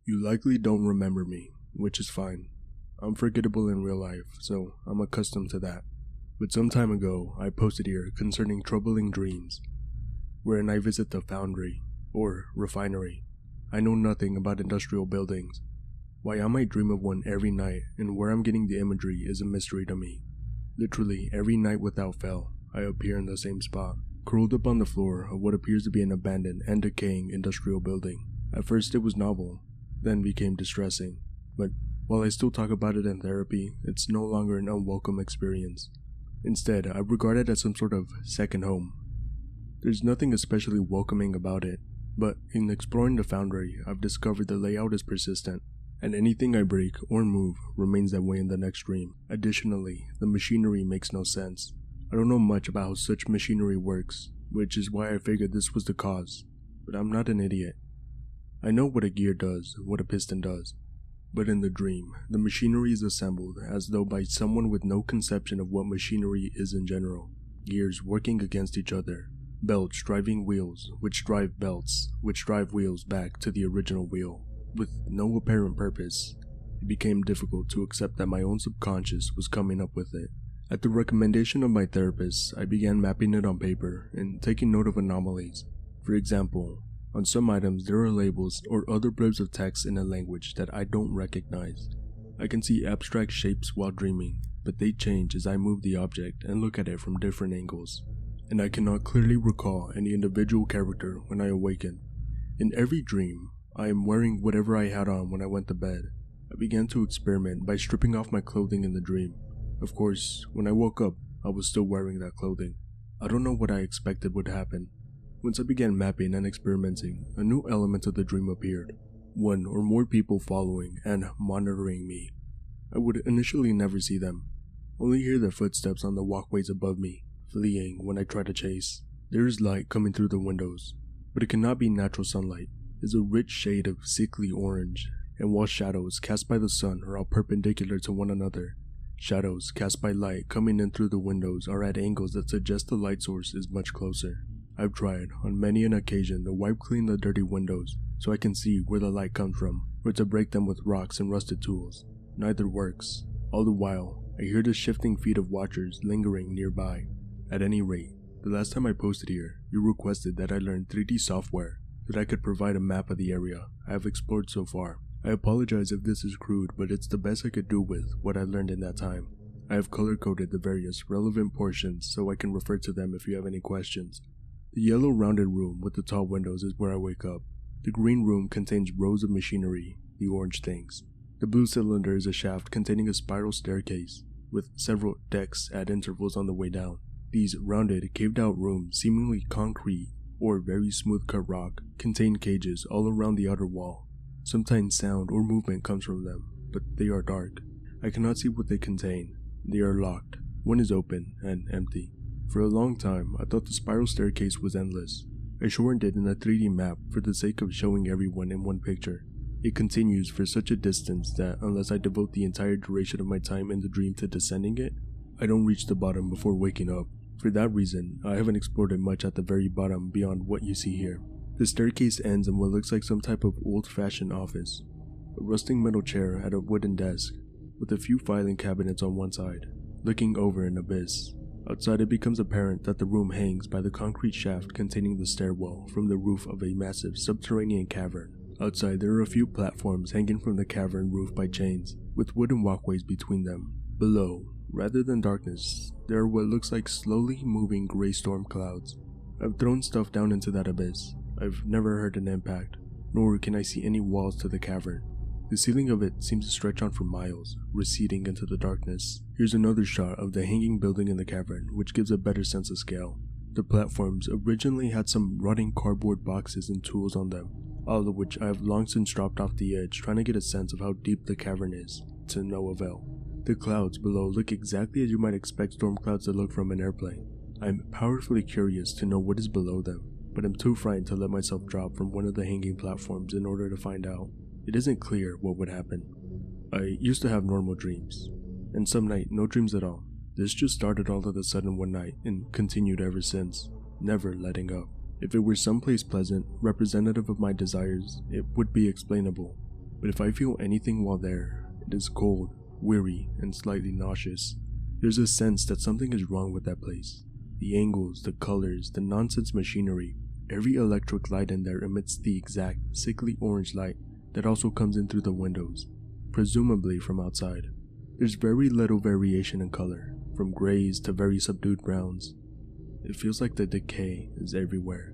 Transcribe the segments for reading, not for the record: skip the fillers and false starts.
You likely don't remember me, which is fine. I'm forgettable in real life, so I'm accustomed to that. But some time ago, I posted here concerning troubling dreams, wherein I visit the Foundry, or refinery. I know nothing about industrial buildings. Why I might dream of one every night and where I'm getting the imagery is a mystery to me. Literally every night without fail, I appear in the same spot, curled up on the floor of what appears to be an abandoned and decaying industrial building. At first it was novel, then became distressing, but while I still talk about it in therapy, it's no longer an unwelcome experience. Instead, I regard it as some sort of second home. There's nothing especially welcoming about it, but in exploring the Foundry, I've discovered the layout is persistent, and anything I break or move remains that way in the next dream. Additionally, the machinery makes no sense. I don't know much about how such machinery works, which is why I figured this was the cause, but I'm not an idiot. I know what a gear does, what a piston does, but in the dream, the machinery is assembled as though by someone with no conception of what machinery is in general. Gears working against each other, belts driving wheels, which drive belts, which drive wheels back to the original wheel, with no apparent purpose. It became difficult to accept that my own subconscious was coming up with it. At the recommendation of my therapist, I began mapping it on paper and taking note of anomalies. For example, on some items there are labels or other blurbs of text in a language that I don't recognize. I can see abstract shapes while dreaming, but they change as I move the object and look at it from different angles. And I cannot clearly recall any individual character when I awaken. In every dream, I am wearing whatever I had on when I went to bed. I began to experiment by stripping off my clothing in the dream. Of course, when I woke up, I was still wearing that clothing. I don't know what I expected would happen. Once I began mapping and experimenting, a new element of the dream appeared. One or more people following and monitoring me. I would initially never see them, only hear their footsteps on the walkways above me, fleeing when I try to chase. There is light coming through the windows, but it cannot be natural sunlight. It is a rich shade of sickly orange, and while shadows cast by the sun are all perpendicular to one another, shadows cast by light coming in through the windows are at angles that suggest the light source is much closer. I've tried, on many an occasion, to wipe clean the dirty windows so I can see where the light comes from, or to break them with rocks and rusted tools. Neither works. All the while, I hear the shifting feet of watchers lingering nearby. At any rate, the last time I posted here, you requested that I learn 3D software so that I could provide a map of the area I have explored so far. I apologize if this is crude, but it's the best I could do with what I learned in that time. I have color-coded the various relevant portions so I can refer to them if you have any questions. The yellow rounded room with the tall windows is where I wake up. The green room contains rows of machinery, the orange things. The blue cylinder is a shaft containing a spiral staircase, with several decks at intervals on the way down. These rounded, caved-out rooms, seemingly concrete or very smooth-cut rock, contain cages all around the outer wall. Sometimes sound or movement comes from them, but they are dark. I cannot see what they contain. They are locked. One is open and empty. For a long time, I thought the spiral staircase was endless. I shortened it in a 3D map for the sake of showing everyone in one picture. It continues for such a distance that unless I devote the entire duration of my time in the dream to descending it, I don't reach the bottom before waking up. For that reason, I haven't explored it much at the very bottom beyond what you see here. The staircase ends in what looks like some type of old-fashioned office. A rusting metal chair at a wooden desk, with a few filing cabinets on one side, looking over an abyss. Outside, it becomes apparent that the room hangs by the concrete shaft containing the stairwell from the roof of a massive subterranean cavern. Outside, there are a few platforms hanging from the cavern roof by chains, with wooden walkways between them. Below, rather than darkness, there are what looks like slowly moving gray storm clouds. I've thrown stuff down into that abyss. I've never heard an impact, nor can I see any walls to the cavern. The ceiling of it seems to stretch on for miles, receding into the darkness. Here's another shot of the hanging building in the cavern, which gives a better sense of scale. The platforms originally had some rotting cardboard boxes and tools on them, all of which I have long since dropped off the edge trying to get a sense of how deep the cavern is, to no avail. The clouds below look exactly as you might expect storm clouds to look from an airplane. I'm powerfully curious to know what is below them, but I'm too frightened to let myself drop from one of the hanging platforms in order to find out. It isn't clear what would happen. I used to have normal dreams, and some night no dreams at all. This just started all of a sudden one night and continued ever since, never letting up. If it were someplace pleasant, representative of my desires, it would be explainable. but if I feel anything while there, it is cold, weary, and slightly nauseous. There's a sense that something is wrong with that place. The angles, the colors, the nonsense machinery, every electric light in there emits the exact sickly orange light that also comes in through the windows, presumably from outside. There's very little variation in color, from grays to very subdued browns. It feels like the decay is everywhere.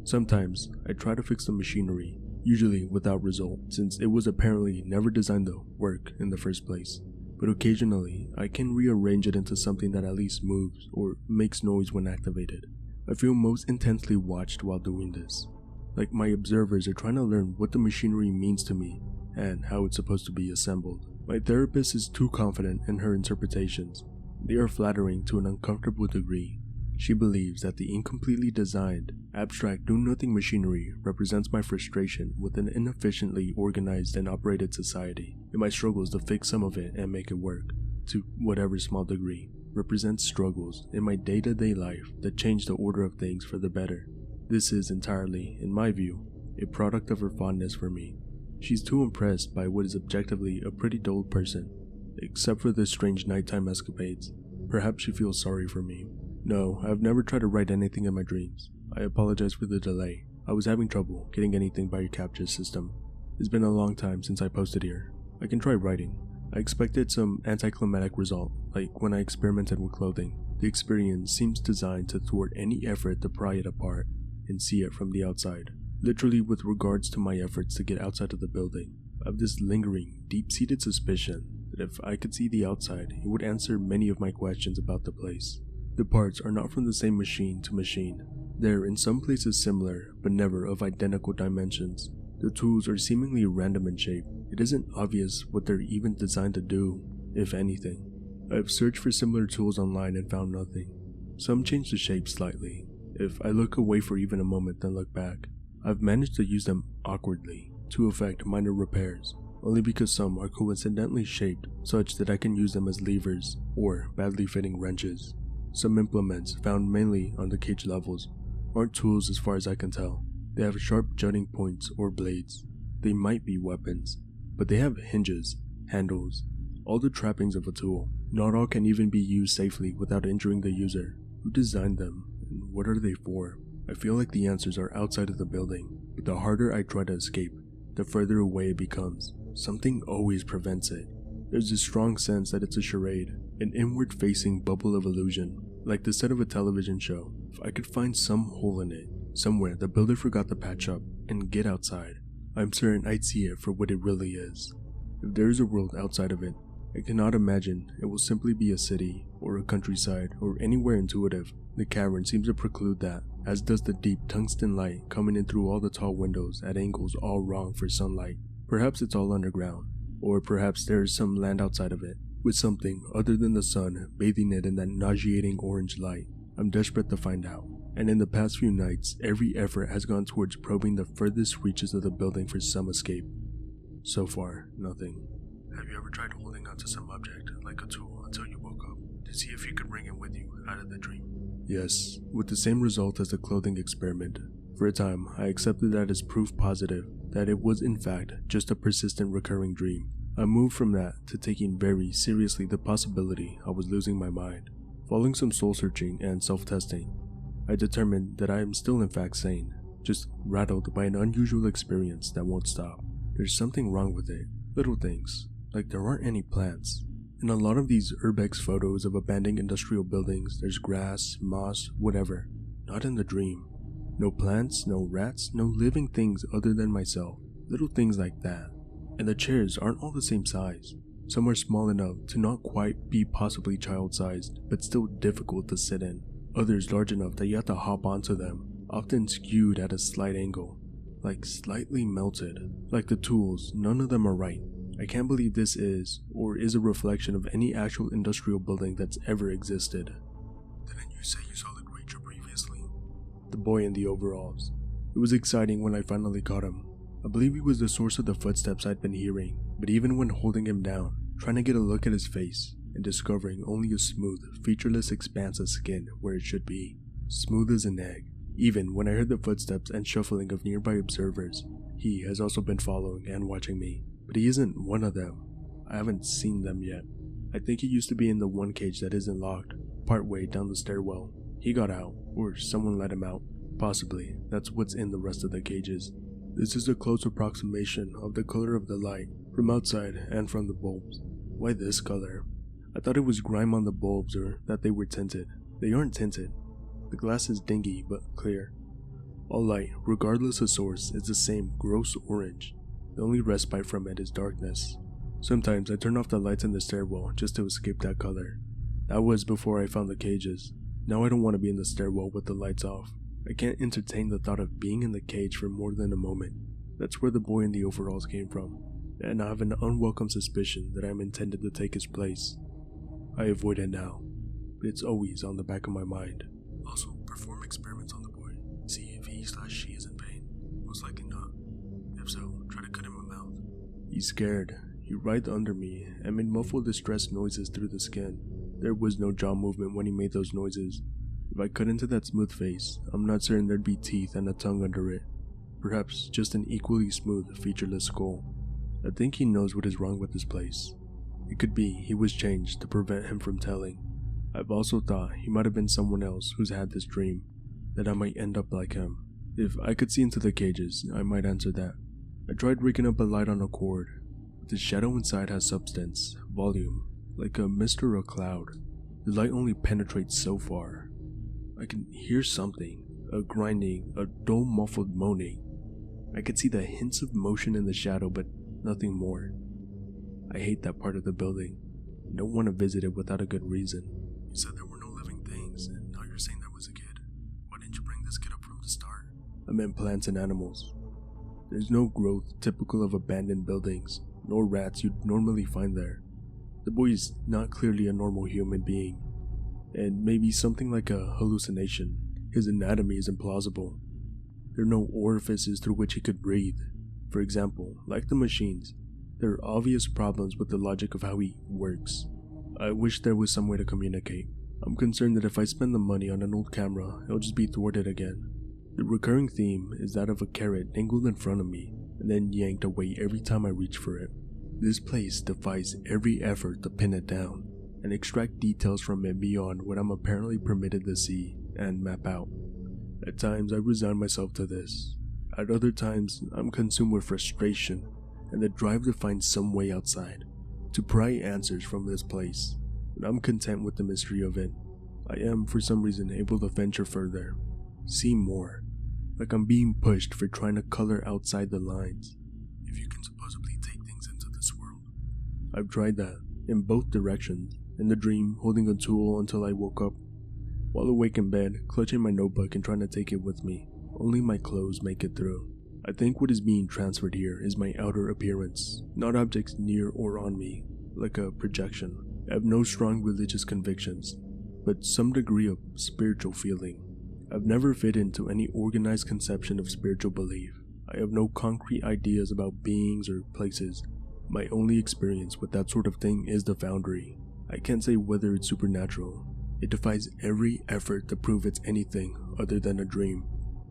Sometimes I try to fix the machinery, usually without result, since it was apparently never designed to work in the first place. But occasionally, I can rearrange it into something that at least moves or makes noise when activated. I feel most intensely watched while doing this. Like my observers are trying to learn what the machinery means to me and how it's supposed to be assembled. My therapist is too confident in her interpretations. They are flattering to an uncomfortable degree. She believes that the incompletely designed, abstract do-nothing machinery represents my frustration with an inefficiently organized and operated society, and my struggles to fix some of it and make it work, to whatever small degree, represents struggles in my day-to-day life that change the order of things for the better. This is entirely, in my view, a product of her fondness for me. She's too impressed by what is objectively a pretty dull person, except for the strange nighttime escapades. Perhaps she feels sorry for me. No, I've never tried to write anything in my dreams. I apologize for the delay. I was having trouble getting anything by your capture system. It's been a long time since I posted here. I can try writing. I expected some anticlimactic result, like when I experimented with clothing. The experience seems designed to thwart any effort to pry it apart and see it from the outside. Literally with regards to my efforts to get outside of the building, I have this lingering, deep-seated suspicion that if I could see the outside, it would answer many of my questions about the place. The parts are not from the same machine to machine. They're in some places similar, but never of identical dimensions. The tools are seemingly random in shape. It isn't obvious what they're even designed to do, if anything. I've searched for similar tools online and found nothing. Some change the shape slightly. If I look away for even a moment then look back, I've managed to use them awkwardly to effect minor repairs, only because some are coincidentally shaped such that I can use them as levers or badly fitting wrenches. Some implements, found mainly on the cage levels, aren't tools as far as I can tell. They have sharp jutting points or blades. They might be weapons, but they have hinges, handles, all the trappings of a tool. Not all can even be used safely without injuring the user. Who designed them, and what are they for? I feel like the answers are outside of the building, but the harder I try to escape, the further away it becomes. Something always prevents it. There's a strong sense that it's a charade, an inward-facing bubble of illusion, like the set of a television show. If I could find some hole in it, somewhere the builder forgot to patch up, and get outside, I'm certain I'd see it for what it really is. If there is a world outside of it, I cannot imagine it will simply be a city, or a countryside, or anywhere intuitive. The cavern seems to preclude that, as does the deep tungsten light coming in through all the tall windows at angles all wrong for sunlight. Perhaps it's all underground, or perhaps there is some land outside of it, with something other than the sun bathing it in that nauseating orange light. I'm desperate to find out, and in the past few nights, every effort has gone towards probing the furthest reaches of the building for some escape. So far, nothing. Have you ever tried holding onto some object, like a tool, until you woke up, to see if you could bring it with you out of the dream? Yes, with the same result as the clothing experiment. For a time, I accepted that as proof positive that it was in fact just a persistent recurring dream. I moved from that to taking very seriously the possibility I was losing my mind. Following some soul-searching and self-testing, I determined that I am still in fact sane, just rattled by an unusual experience that won't stop. There's something wrong with it. Little things, like there aren't any plants. In a lot of these urbex photos of abandoned industrial buildings, there's grass, moss, whatever. Not in the dream. No plants, no rats, no living things other than myself. Little things like that. And the chairs aren't all the same size. Some are small enough to not quite be possibly child-sized, but still difficult to sit in. Others large enough that you have to hop onto them, often skewed at a slight angle. Like slightly melted. Like the tools, none of them are right. I can't believe this is, or is a reflection of any actual industrial building that's ever existed. Didn't you say you saw the creature previously? The boy in the overalls. It was exciting when I finally caught him. I believe he was the source of the footsteps I'd been hearing, but even when holding him down, trying to get a look at his face, and discovering only a smooth, featureless expanse of skin where it should be, smooth as an egg. Even when I heard the footsteps and shuffling of nearby observers, he has also been following and watching me. but he isn't one of them. I haven't seen them yet. I think he used to be in the one cage that isn't locked, partway down the stairwell. He got out, or someone let him out. Possibly, that's what's in the rest of the cages. This is a close approximation of the color of the light, from outside and from the bulbs. Why this color? I thought it was grime on the bulbs or that they were tinted. They aren't tinted. The glass is dingy but clear. All light, regardless of source, is the same gross orange. The only respite from it is darkness. Sometimes I turn off the lights in the stairwell just to escape that color. That was before I found the cages. Now I don't want to be in the stairwell with the lights off. I can't entertain the thought of being in the cage for more than a moment. That's where the boy in the overalls came from, and I have an unwelcome suspicion that I am intended to take his place. I avoid it now, but it's always on the back of my mind. Also, perform experiments on the boy. See if he/she is in pain. Most likely not. If so, try to cut him a mouth. He's scared. He writhed under me and made muffled distressed noises through the skin. There was no jaw movement when he made those noises. If I cut into that smooth face, I'm not certain there'd be teeth and a tongue under it. Perhaps just an equally smooth, featureless skull. I think he knows what is wrong with this place. It could be he was changed to prevent him from telling. I've also thought he might have been someone else who's had this dream, that I might end up like him. If I could see into the cages, I might answer that. I tried rigging up a light on a cord, but the shadow inside has substance, volume, like a mist or a cloud. The light only penetrates so far. I can hear something, a grinding, a dull muffled moaning. I could see the hints of motion in the shadow, but nothing more. I hate that part of the building. I don't want to visit it without a good reason. You said there were no living things, and now you're saying there was a kid. Why didn't you bring this kid up from the start? I meant plants and animals. There's no growth typical of abandoned buildings, nor rats you'd normally find there. The boy is not clearly a normal human being, and maybe something like a hallucination. His anatomy is implausible. There are no orifices through which he could breathe. For example, like the machines, there are obvious problems with the logic of how he works. I wish there was some way to communicate. I'm concerned that if I spend the money on an old camera, it'll just be thwarted again. The recurring theme is that of a carrot dangled in front of me and then yanked away every time I reach for it. This place defies every effort to pin it down and extract details from it beyond what I'm apparently permitted to see and map out. At times I resign myself to this. At other times I'm consumed with frustration and the drive to find some way outside, to pry answers from this place. But I'm content with the mystery of it. I am, for some reason, able to venture further, see more, like I'm being pushed for trying to color outside the lines. If you can supposedly take things into this world. I've tried that, in both directions, in the dream, holding a tool until I woke up. While awake in bed, clutching my notebook and trying to take it with me. Only my clothes make it through. I think what is being transferred here is my outer appearance, not objects near or on me, like a projection. I have no strong religious convictions, but some degree of spiritual feeling. I've never fit into any organized conception of spiritual belief. I have no concrete ideas about beings or places. My only experience with that sort of thing is the Foundry. I can't say whether it's supernatural. It defies every effort to prove it's anything other than a dream,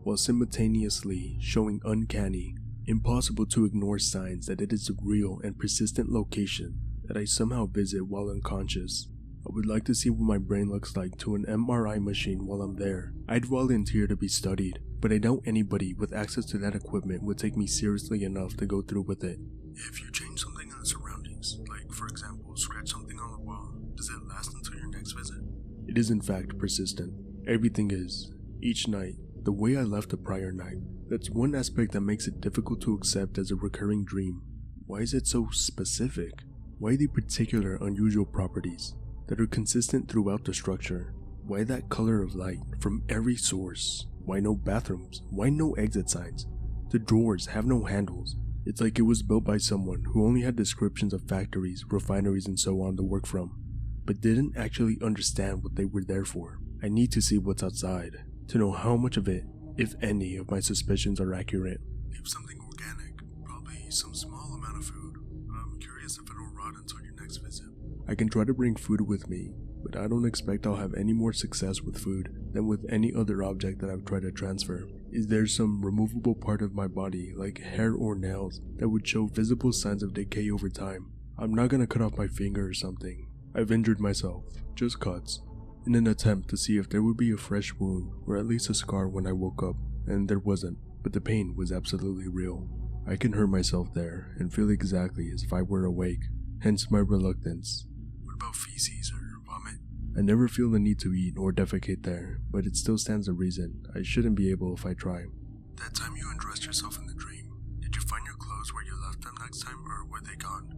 while simultaneously showing uncanny, impossible to ignore signs that it is a real and persistent location that I somehow visit while unconscious. I would like to see what my brain looks like to an MRI machine while I'm there. I'd volunteer to be studied, but I doubt anybody with access to that equipment would take me seriously enough to go through with it. If you change something in the surroundings, like for example, scratch something on the wall, does it last until your next visit? It is in fact persistent. Everything is. Each night, the way I left the prior night. That's one aspect that makes it difficult to accept as a recurring dream. Why is it so specific? Why the particular unusual properties that are consistent throughout the structure? Why that color of light from every source? Why no bathrooms? Why no exit signs? The drawers have no handles. It's like it was built by someone who only had descriptions of factories, refineries, and so on to work from, but didn't actually understand what they were there for. I need to see what's outside, to know how much of it, if any, of my suspicions are accurate. If something organic, probably some small amount of food. I'm curious if it'll rot until your next visit. I can try to bring food with me, but I don't expect I'll have any more success with food than with any other object that I've tried to transfer. Is there some removable part of my body, like hair or nails, that would show visible signs of decay over time? I'm not gonna cut off my finger or something. I've injured myself, just cuts, in an attempt to see if there would be a fresh wound or at least a scar when I woke up, and there wasn't, but the pain was absolutely real. I can hurt myself there and feel exactly as if I were awake, hence my reluctance. What about feces or vomit? I never feel the need to eat or defecate there, but it still stands to reason I shouldn't be able if I try. That time you undressed yourself in the dream, did you find your clothes where you left them next time, or were they gone?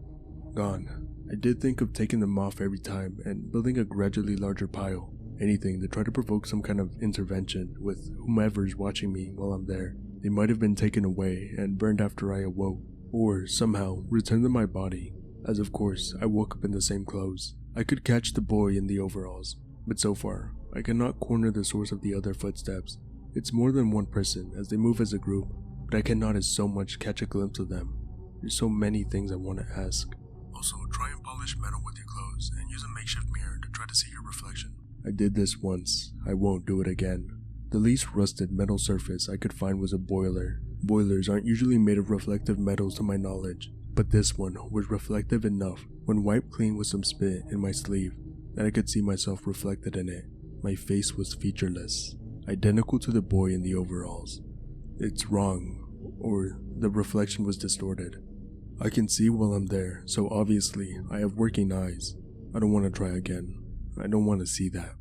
Gone. I did think of taking them off every time and building a gradually larger pile, anything to try to provoke some kind of intervention with whomever's watching me while I'm there. They might have been taken away and burned after I awoke, or somehow returned to my body, as of course I woke up in the same clothes. I could catch the boy in the overalls, but so far, I cannot corner the source of the other footsteps. It's more than one person as they move as a group, but I cannot as so much catch a glimpse of them. There's so many things I want to ask. Also, try and polish metal with your clothes and use a makeshift mirror to try to see your reflection. I did this once. I won't do it again. The least rusted metal surface I could find was a boiler. Boilers aren't usually made of reflective metals to my knowledge, but this one was reflective enough when wiped clean with some spit in my sleeve that I could see myself reflected in it. My face was featureless, identical to the boy in the overalls. It's wrong, or the reflection was distorted. I can see while I'm there, so obviously I have working eyes. I don't want to try again. I don't want to see that.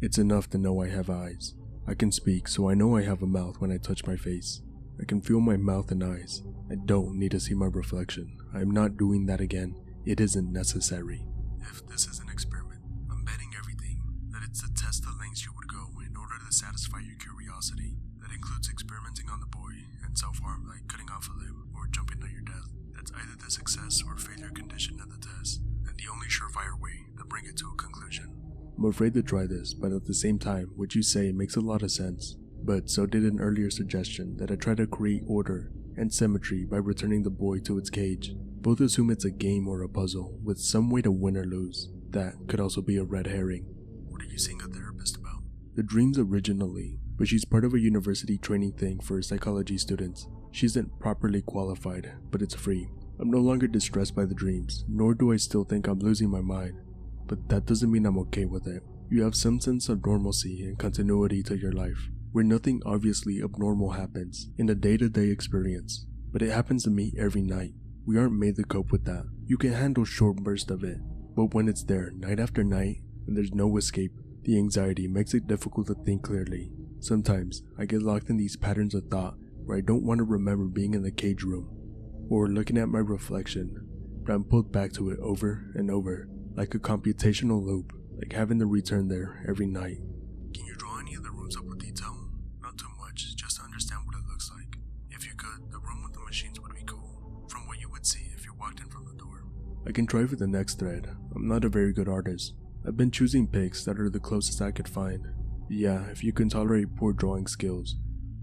It's enough to know I have eyes. I can speak, so I know I have a mouth when I touch my face. I can feel my mouth and eyes. I don't need to see my reflection. I am not doing that again. It isn't necessary. If this is an experiment, I'm betting everything that it's to test the lengths you would go in order to satisfy your curiosity. That includes experimenting on the boy and self-harm like cutting off a limb or jumping on your death. That's either the success or failure condition of the test, and the only surefire way to bring it to a conclusion. I'm afraid to try this, but at the same time, what you say makes a lot of sense. But so did an earlier suggestion that I try to create order and symmetry by returning the boy to its cage. Both assume it's a game or a puzzle, with some way to win or lose. That could also be a red herring. What are you seeing a therapist about? The dreams originally, but she's part of a university training thing for psychology students. She isn't properly qualified, but it's free. I'm no longer distressed by the dreams, nor do I still think I'm losing my mind. But that doesn't mean I'm okay with it. You have some sense of normalcy and continuity to your life, where nothing obviously abnormal happens in a day-to-day experience, but it happens to me every night. We aren't made to cope with that. You can handle short bursts of it, but when it's there night after night and there's no escape, the anxiety makes it difficult to think clearly. Sometimes I get locked in these patterns of thought where I don't want to remember being in the cage room or looking at my reflection, but I'm pulled back to it over and over, like a computational loop, like having to return there every night. Can you draw any of the rooms up with detail? Not too much, just to understand what it looks like. If you could, the room with the machines would be cool, from what you would see if you walked in from the door. I can try for the next thread. I'm not a very good artist. I've been choosing pics that are the closest I could find. Yeah, if you can tolerate poor drawing skills.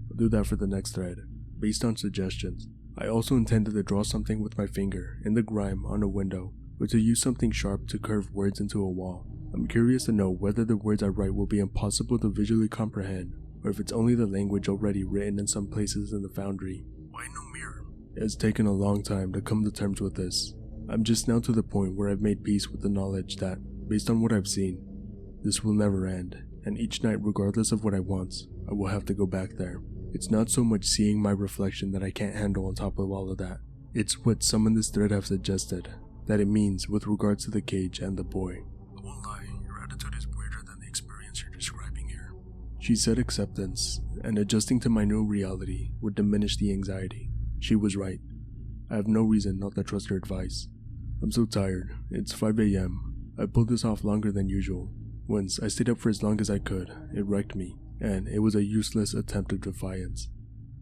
I'll do that for the next thread, based on suggestions. I also intended to draw something with my finger in the grime on a window, or to use something sharp to curve words into a wall. I'm curious to know whether the words I write will be impossible to visually comprehend, or if it's only the language already written in some places in the Foundry. Why no mirror? It has taken a long time to come to terms with this. I'm just now to the point where I've made peace with the knowledge that, based on what I've seen, this will never end, and each night, regardless of what I want, I will have to go back there. It's not so much seeing my reflection that I can't handle on top of all of that. It's what some in this thread have suggested, that it means with regards to the cage and the boy. I won't lie, your attitude is weirder than the experience you're describing here. She said acceptance and adjusting to my new reality would diminish the anxiety. She was right. I have no reason not to trust her advice. I'm so tired. It's 5 a.m. I pulled this off longer than usual. Once I stayed up for as long as I could, it wrecked me, and it was a useless attempt of defiance.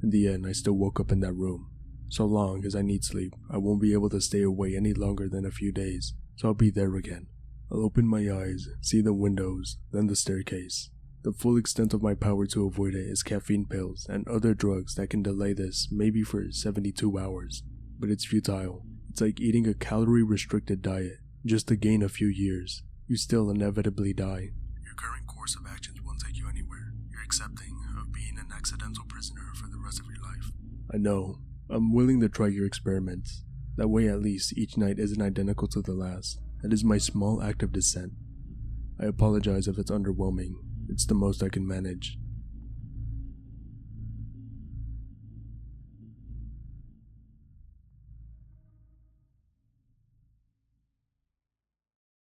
In the end, I still woke up in that room. So long as I need sleep, I won't be able to stay away any longer than a few days, so I'll be there again. I'll open my eyes, see the windows, then the staircase. The full extent of my power to avoid it is caffeine pills and other drugs that can delay this maybe for 72 hours. But it's futile. It's like eating a calorie-restricted diet, just to gain a few years. You still inevitably die. Your current course of actions won't take you anywhere. You're accepting of being in accidental prisoner for the rest of your life. I know. I'm willing to try your experiments. That way at least each night isn't identical to the last. That is my small act of dissent. I apologize if it's underwhelming. It's the most I can manage.